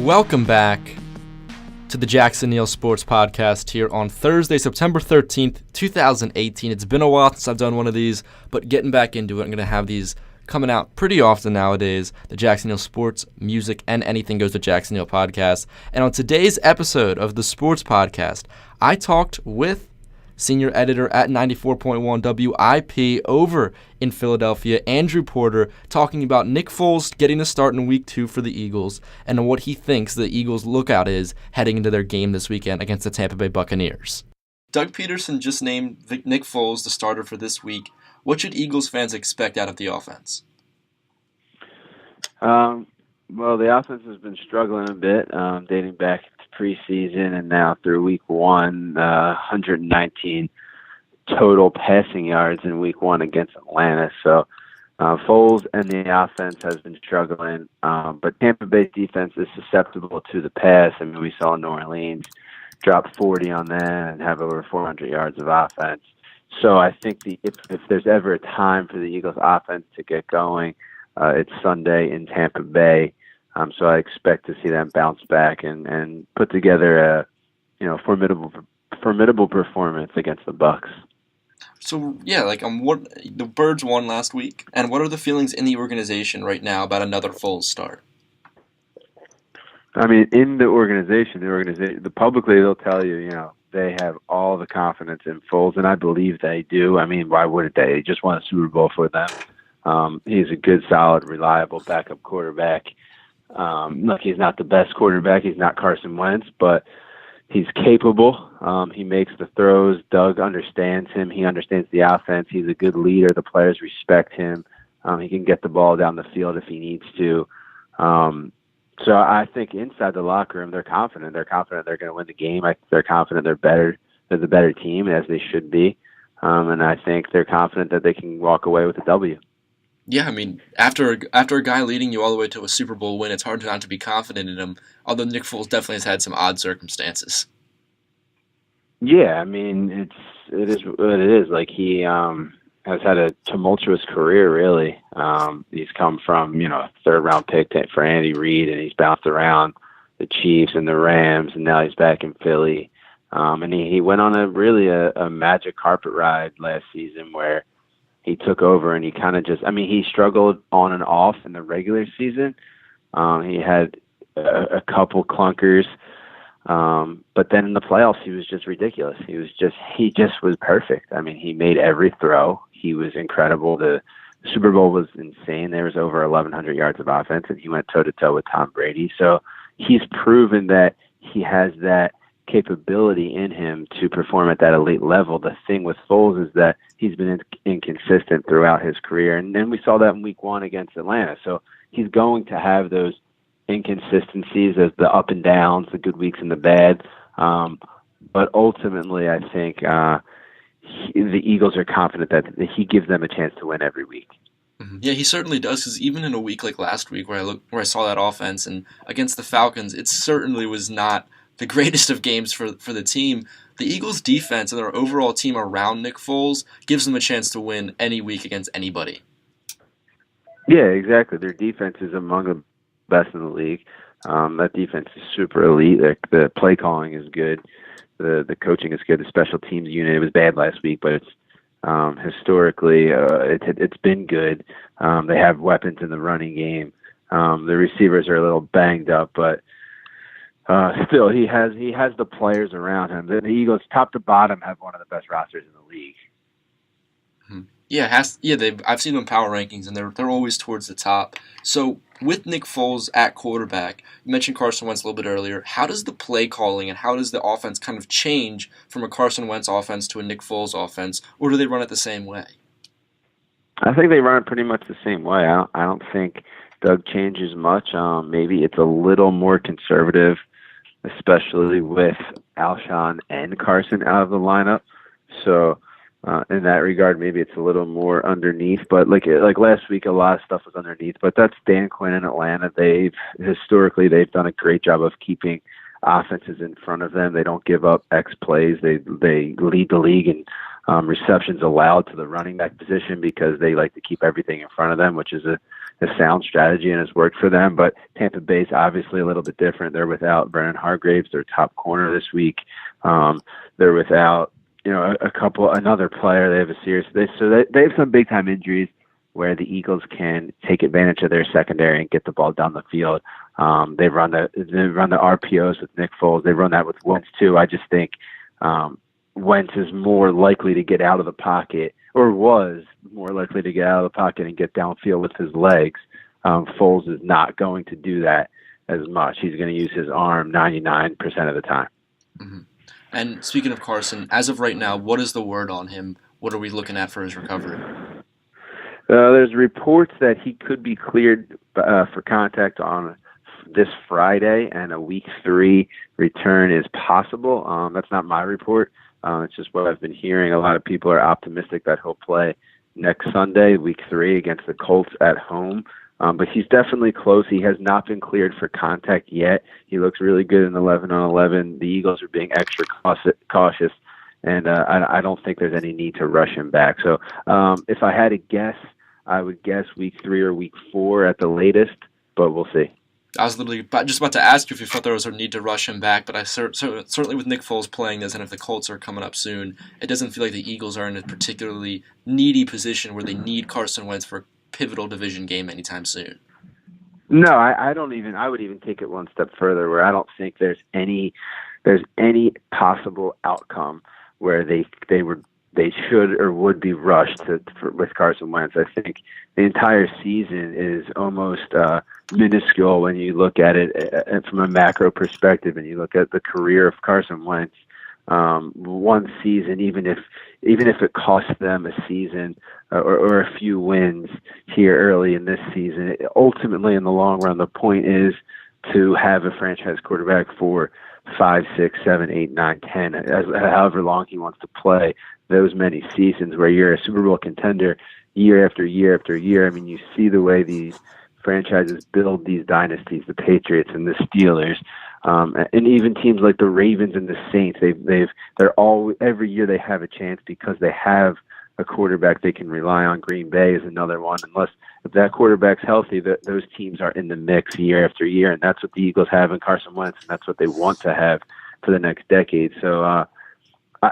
Welcome back to the Jackson Neill Sports Podcast here on Thursday, September 13th, 2018. It's been a while since I've done one of these, but getting back into it, I'm going to have these coming out pretty often nowadays, the Jackson Neill Sports, Music, and Anything Goes to Jackson Neill Podcast. And on today's episode of the Sports Podcast, I talked with senior editor at 94.1 WIP over in Philadelphia, Andrew Porter, talking about Nick Foles getting the start in Week 2 for the Eagles and what he thinks the Eagles' lookout is heading into their game this weekend against the Tampa Bay Buccaneers. Doug Peterson just named Nick Foles the starter for this week. What should Eagles fans expect out of the offense? Well, the offense has been struggling a bit, dating back to preseason and now through Week 1, 119 total passing yards in Week 1 against Atlanta. So Foles and the offense has been struggling, but Tampa Bay's defense is susceptible to the pass. I mean, we saw New Orleans drop 40 on them and have over 400 yards of offense. So I think if there's ever a time for the Eagles offense to get going, it's Sunday in Tampa Bay. So I expect to see them bounce back and put together a formidable performance against the Bucs. So yeah, what the Birds won last week, and what are the feelings in the organization right now about another Foles start? I mean, in the organization, publicly they'll tell you, they have all the confidence in Foles, and I believe they do. I mean, why wouldn't they? He just won a Super Bowl for them. He's a good, solid, reliable backup quarterback. Look, he's not the best quarterback. He's not Carson Wentz, but he's capable. He makes the throws. Doug understands him. He understands the offense. He's a good leader. The players respect him. He can get the ball down the field if he needs to. So I think inside the locker room, they're confident. They're confident they're going to win the game. They're confident they're better. They're the better team, as they should be. And I think they're confident that they can walk away with a W. Yeah, I mean, after a guy leading you all the way to a Super Bowl win, it's hard not to be confident in him, although Nick Foles definitely has had some odd circumstances. Yeah, I mean, it is what it is. Like, he has had a tumultuous career, really. He's come from, a third-round pick for Andy Reid, and he's bounced around the Chiefs and the Rams, and now he's back in Philly. And he went on a magic carpet ride last season where he took over and he kind of he struggled on and off in the regular season. He had a couple clunkers, but then in the playoffs, he was just ridiculous. He just was perfect. I mean, he made every throw. He was incredible. The Super Bowl was insane. There was over 1,100 yards of offense, and he went toe-to-toe with Tom Brady. So he's proven that he has that capability in him to perform at that elite level. The thing with Foles is that he's been inconsistent throughout his career, and then we saw that in Week 1 against Atlanta. So he's going to have those inconsistencies as the up and downs, the good weeks and the bad. But ultimately, I think the Eagles are confident that he gives them a chance to win every week. Yeah, he certainly does, because even in a week like last week where I saw that offense and against the Falcons, it certainly was not the greatest of games for the team. The Eagles' defense and their overall team around Nick Foles gives them a chance to win any week against anybody. Yeah, exactly. Their defense is among the best in the league. That defense is super elite. The play calling is good. The coaching is good. The special teams unit, it was bad last week, but it's historically it's been good. They have weapons in the running game. The receivers are a little banged up, but still, he has the players around him. The Eagles, top to bottom, have one of the best rosters in the league. Yeah, I've seen them power rankings, and they're always towards the top. So with Nick Foles at quarterback, you mentioned Carson Wentz a little bit earlier. How does the play calling and how does the offense kind of change from a Carson Wentz offense to a Nick Foles offense, or do they run it the same way? I think they run it pretty much the same way. I don't think Doug changes much. Maybe it's a little more conservative, especially with Alshon and Carson out of the lineup. So in that regard, maybe it's a little more underneath. But like last week, a lot of stuff was underneath. But that's Dan Quinn in Atlanta. They've done a great job of keeping offenses in front of them. They don't give up X plays. They lead the league in receptions allowed to the running back position because they like to keep everything in front of them, which is a sound strategy and has worked for them. But Tampa Bay's obviously a little bit different. They're without Brennan Hargraves, their top corner this week. They're without, another player. They have they have some big time injuries where the Eagles can take advantage of their secondary and get the ball down the field. They run the RPOs with Nick Foles. They run that with Wentz too. I just think Wentz is more likely to get out of the pocket, or was more likely to get out of the pocket and get downfield with his legs. Foles is not going to do that as much. He's going to use his arm 99% of the time. Mm-hmm. And speaking of Carson, as of right now, what is the word on him? What are we looking at for his recovery? There's reports that he could be cleared for contact on this Friday, and a week 3 return is possible. That's not my report. It's just what I've been hearing. A lot of people are optimistic that he'll play next Sunday, week 3, against the Colts at home. But he's definitely close. He has not been cleared for contact yet. He looks really good in 11-on-11. The Eagles are being extra cautious, and I don't think there's any need to rush him back. So if I had to guess, I would guess week 3 or week 4 at the latest, but we'll see. I was literally just about to ask you if you thought there was a need to rush him back, but I certainly with Nick Foles playing this, and if the Colts are coming up soon, it doesn't feel like the Eagles are in a particularly needy position where they need Carson Wentz for a pivotal division game anytime soon. No, I don't even. I would even take it one step further, where I don't think there's any possible outcome where they should or would be rushed with Carson Wentz. I think the entire season is almost minuscule when you look at it from a macro perspective, and you look at the career of Carson Wentz. One season, even if it costs them a season or a few wins here early in this season, ultimately in the long run, the point is to have a franchise quarterback for 5, 6, 7, 8, 9, 10, however long he wants to play those many seasons, where you're a Super Bowl contender year after year after year. I mean, you see the way these franchises build these dynasties, the Patriots and the Steelers, and even teams like the Ravens and the Saints. They're all, every year they have a chance because they have a quarterback they can rely on. Green Bay is another one. If that quarterback's healthy, those teams are in the mix year after year, and that's what the Eagles have in Carson Wentz, and that's what they want to have for the next decade. So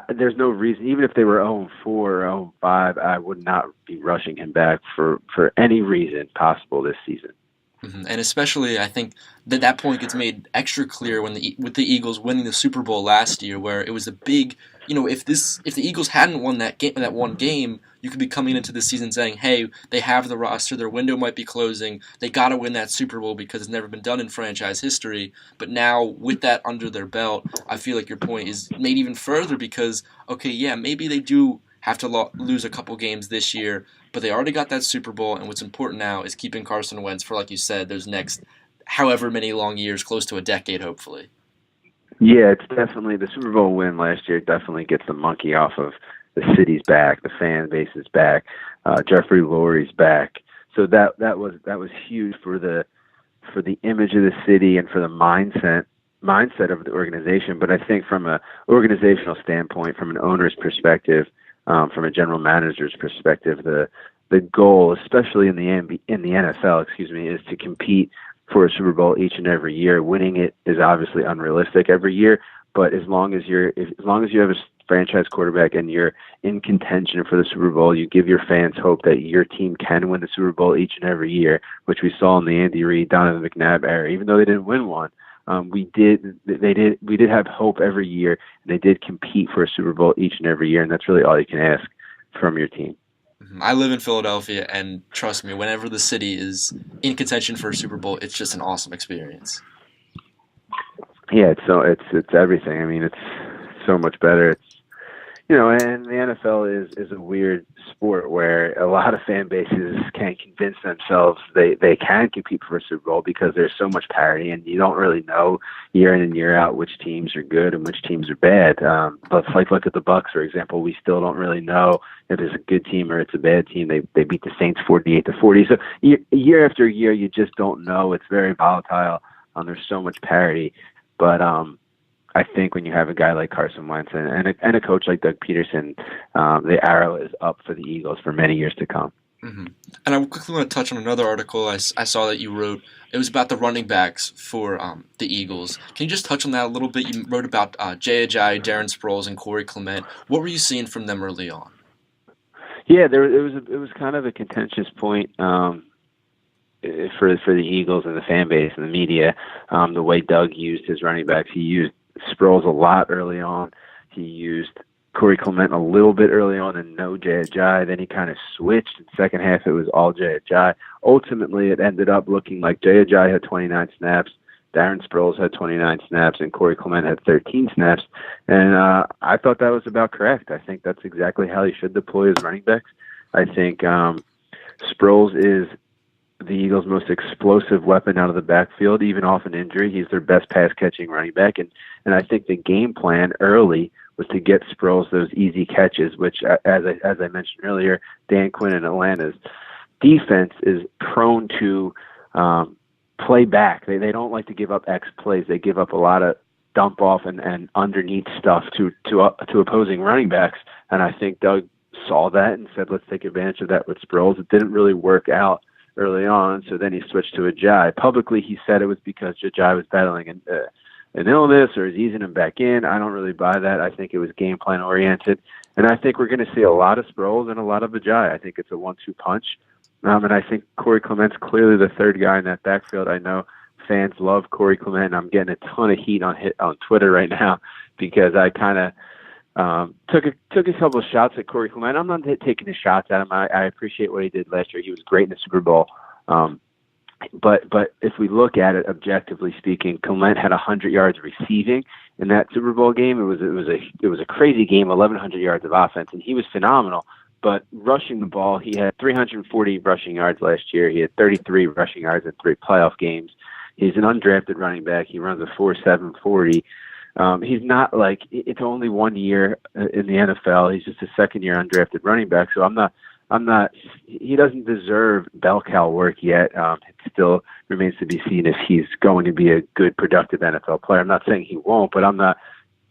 there's no reason, even if they were 0-4 or 0-5, I would not be rushing him back for any reason possible this season. Mm-hmm. And especially, I think that point gets made extra clear with the Eagles winning the Super Bowl last year, where it was a big, if the Eagles hadn't won that one game, you could be coming into the season saying, hey, they have the roster, their window might be closing, they got to win that Super Bowl because it's never been done in franchise history. But now, with that under their belt, I feel like your point is made even further because, okay, yeah, maybe they do have to lose a couple games this year, but they already got that Super Bowl, and what's important now is keeping Carson Wentz for, like you said, those next however many long years, close to a decade, hopefully. Yeah, it's definitely, the Super Bowl win last year definitely gets the monkey off of the city's back, the fan base is back, Jeffrey Lurie's back. So that was huge for the image of the city and for the mindset of the organization. But I think from an organizational standpoint, from an owner's perspective, from a general manager's perspective, the goal, especially in the NFL, is to compete for a Super Bowl each and every year. Winning it is obviously unrealistic every year, but as long as you have a franchise quarterback and you're in contention for the Super Bowl, you give your fans hope that your team can win the Super Bowl each and every year, which we saw in the Andy Reid, Donovan McNabb era. Even though they didn't win one, we did have hope every year, and they did compete for a Super Bowl each and every year, and that's really all you can ask from your team. I live in Philadelphia, and trust me, whenever the city is in contention for a Super Bowl, it's just an awesome experience. Yeah, it's everything. I mean, it's so much better. It's, and the NFL is a weird sport where a lot of fan bases can't convince themselves they can compete for a Super Bowl because there's so much parity, and you don't really know year in and year out which teams are good and which teams are bad. But look at the Bucs, for example. We still don't really know if it's a good team or it's a bad team. They beat the Saints 48-40. So year after year, you just don't know. It's very volatile. There's so much parity, but I think when you have a guy like Carson Wentz and a coach like Doug Peterson, the arrow is up for the Eagles for many years to come. Mm-hmm. And I quickly want to touch on another article I saw that you wrote. It was about the running backs for the Eagles. Can you just touch on that a little bit? You wrote about Jay Ajayi, Darren Sproles, and Corey Clement. What were you seeing from them early on? Yeah, it was kind of a contentious point for the Eagles and the fan base and the media. The way Doug used his running backs, he used Sproles a lot early on. He used Corey Clement a little bit early on and no Jay Ajayi. Then he kind of switched. In the second half, it was all Jay Ajayi. Ultimately, it ended up looking like Jay Ajayi had 29 snaps, Darren Sproles had 29 snaps, and Corey Clement had 13 snaps. And I thought that was about correct. I think that's exactly how he should deploy his running backs. I think Sproles is the Eagles' most explosive weapon out of the backfield, even off an injury. He's their best pass-catching running back. And I think the game plan early was to get Sproles those easy catches, which, as I mentioned earlier, Dan Quinn and Atlanta's defense is prone to play back. They don't like to give up X plays. They give up a lot of dump off and underneath stuff to opposing running backs. And I think Doug saw that and said, let's take advantage of that with Sproles. It didn't really work out early on, so then he switched to Ajayi. Publicly, he said it was because Ajayi was battling an illness or is easing him back in. I don't really buy that. I think it was game plan oriented, and I think we're going to see a lot of Sproles and a lot of Ajayi. I think it's a 1-2 punch, and I think Corey Clement's clearly the third guy in that backfield. I know fans love Corey Clement, and I'm getting a ton of heat on Twitter right now because I kind of took a couple of shots at Corey Clement. I'm not taking the shots at him. I appreciate what he did last year. He was great in the Super Bowl. But if we look at it objectively speaking, Clement had 100 yards receiving in that Super Bowl game. It was a crazy game, 1,100 yards of offense, and he was phenomenal. But rushing the ball, he had 340 rushing yards last year. He had 33 rushing yards in 3 playoff games. He's an undrafted running back. He runs a 4.7 40. He's not like, it's only 1 year in the NFL. He's just a second-year undrafted running back. So he doesn't deserve bell cow work yet. It still remains to be seen if he's going to be a good, productive NFL player. I'm not saying he won't, but I'm not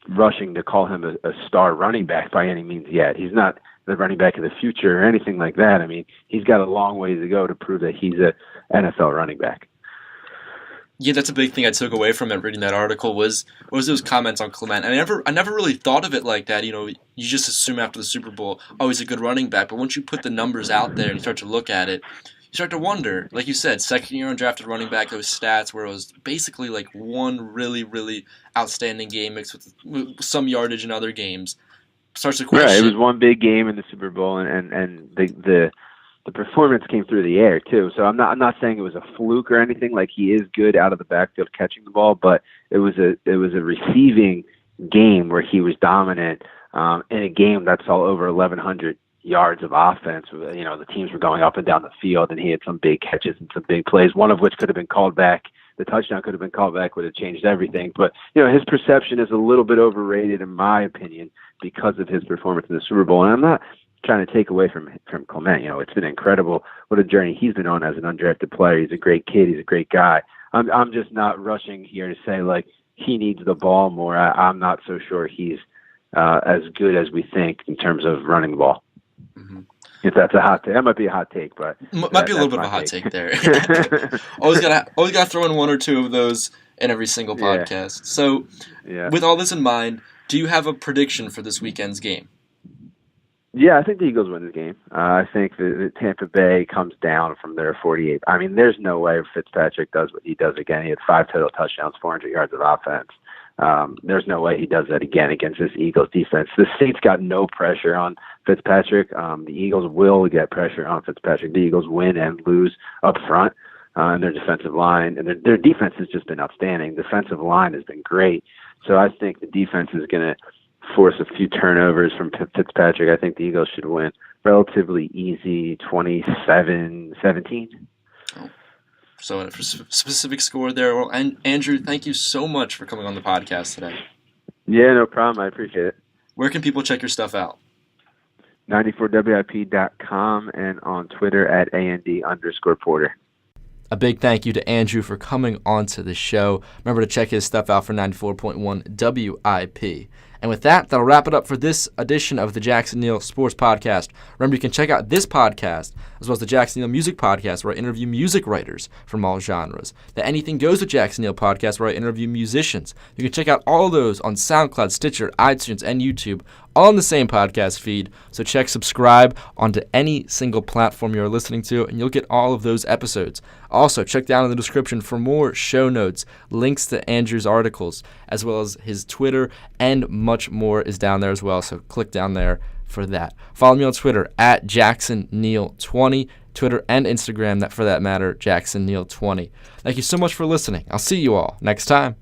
rushing to call him a star running back by any means yet. He's not the running back of the future or anything like that. I mean, he's got a long ways to go to prove that he's a NFL running back. Yeah, that's a big thing I took away from it reading that article was those comments on Clement. And I never really thought of it like that. You know, you just assume after the Super Bowl, oh, he's a good running back. But once you put the numbers out there and you start to look at it, you start to wonder, like you said, second-year undrafted running back, those stats where it was basically like one really, really outstanding game mixed with some yardage in other games. Starts to question. Right, it was one big game in the Super Bowl, and the performance came through the air too. So I'm not saying it was a fluke or anything. Like, he is good out of the backfield catching the ball, but it was a receiving game where he was dominant in a game that's all over 1,100 yards of offense. You know, the teams were going up and down the field, and he had some big catches and some big plays, one of which could have been called back. The touchdown could have been called back, would have changed everything. But, you know, his perception is a little bit overrated, in my opinion, because of his performance in the Super Bowl. And I'm not trying to take away from Clement. You know, it's been incredible what a journey he's been on as an undrafted player. He's a great kid. He's a great guy. I'm just not rushing here to say, like, he needs the ball more. I'm not so sure he's as good as we think in terms of running the ball. Mm-hmm. If that's a hot take, that might be a hot take, but might be a little bit of a hot take there. always gotta throw in one or two of those in every single podcast. Yeah. So, with all this in mind, do you have a prediction for this weekend's game? Yeah, I think the Eagles win this game. I think that Tampa Bay comes down from their 48. I mean, there's no way Fitzpatrick does what he does again. He had 5 total touchdowns, 400 yards of offense. There's no way he does that again against this Eagles defense. The Saints got no pressure on Fitzpatrick. The Eagles will get pressure on Fitzpatrick. The Eagles win and lose up front in their defensive line. And their defense has just been outstanding. Defensive line has been great. So I think the defense is going to force a few turnovers from Fitzpatrick. I think the Eagles should win relatively easy, 27-17. So a specific score there. Well, and Andrew, thank you so much for coming on the podcast today. Yeah, no problem. I appreciate it. Where can people check your stuff out? 94WIP.com and on Twitter at @AND_Porter. A big thank you to Andrew for coming on to the show. Remember to check his stuff out for 94.1 WIP. And with that, that'll wrap it up for this edition of the Jackson Neill Sports Podcast. Remember, you can check out this podcast as well as the Jackson Neill Music Podcast, where I interview music writers from all genres. The Anything Goes with Jackson Neill Podcast, where I interview musicians. You can check out all those on SoundCloud, Stitcher, iTunes, and YouTube, all in the same podcast feed. So check subscribe onto any single platform you're listening to, and you'll get all of those episodes. Also, check down in the description for more show notes, links to Andrew's articles, as well as his Twitter, and much more is down there as well. So click down there for that. Follow me on Twitter at JacksonNeill20, Twitter and Instagram, that for that matter, JacksonNeill20. Thank you so much for listening. I'll see you all next time.